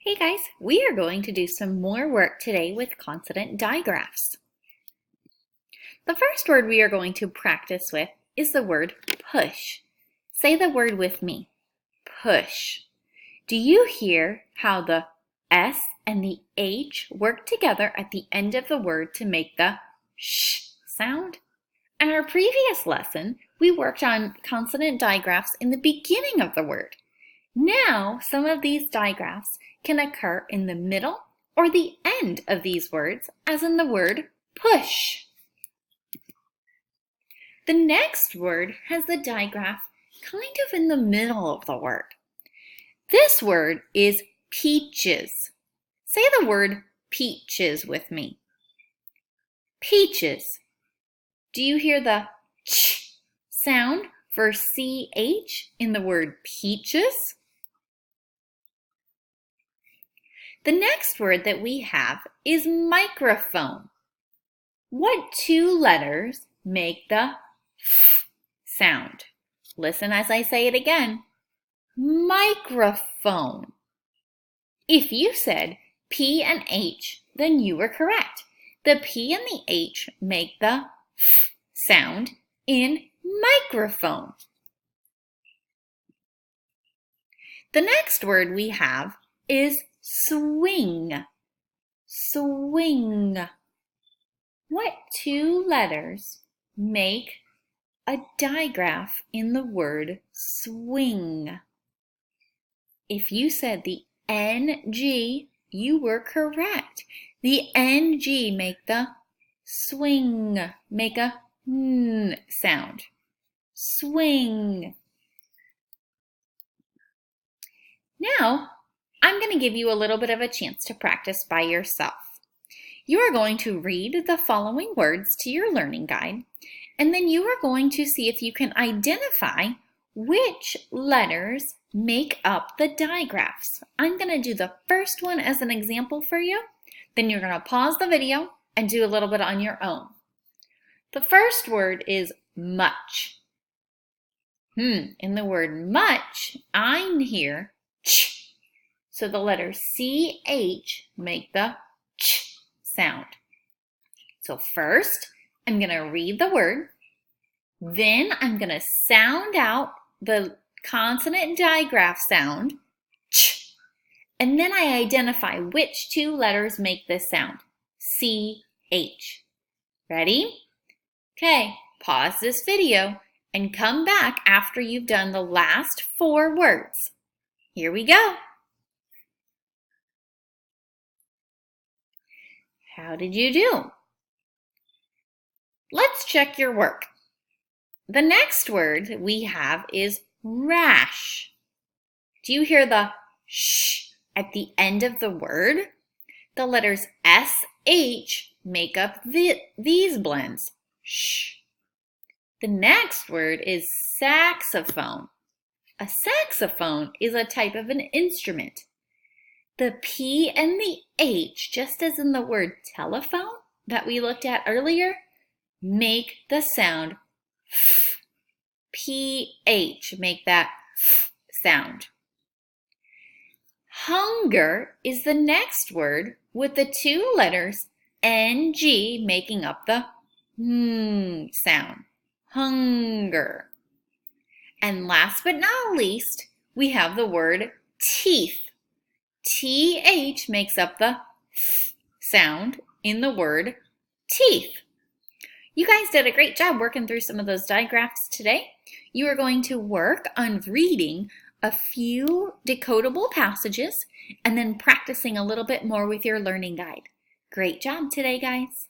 Hey guys, we are going to do some more work today with consonant digraphs. The first word we are going to practice with is the word push. Say the word with me, push. Do you hear how the S and the H work together at the end of the word to make the sh sound? In our previous lesson, we worked on consonant digraphs in the beginning of the word. Now, some of these digraphs can occur in the middle or the end of these words, as in the word push. The next word has the digraph kind of in the middle of the word. This word is peaches. Say the word peaches with me. Peaches. Do you hear the ch sound for CH in the word peaches? The next word that we have is microphone. What two letters make the f sound? Listen as I say it again. Microphone. If you said P and H, then you were correct. The P and the H make the f sound in microphone. The next word we have is swing. Swing. What two letters make a digraph in the word swing? If you said the NG, you were correct. The NG make the swing, make a n sound. Swing. Now, I'm going to give you a little bit of a chance to practice by yourself. You are going to read the following words to your learning guide, and then you are going to see if you can identify which letters make up the digraphs. I'm going to do the first one as an example for you, then you're going to pause the video and do a little bit on your own. The first word is much. In the word much, I hear ch. So the letter CH make the ch sound. So first, I'm going to read the word. Then I'm going to sound out the consonant digraph sound, ch. And then I identify which two letters make this sound, CH. Ready? Okay, pause this video and come back after you've done the last 4 words. Here we go. How did you do? Let's check your work. The next word we have is rash. Do you hear the sh at the end of the word? The letters SH make up these blends. Sh. The next word is saxophone. A saxophone is a type of an instrument. The P and the H, just as in the word telephone that we looked at earlier, make the sound f. PH, make that f sound. Hunger is the next word with the 2 letters NG making up the sound. Hunger. And last but not least, we have the word teeth. TH makes up the f sound in the word teeth. You guys did a great job working through some of those digraphs today. You are going to work on reading a few decodable passages and then practicing a little bit more with your learning guide. Great job today, guys.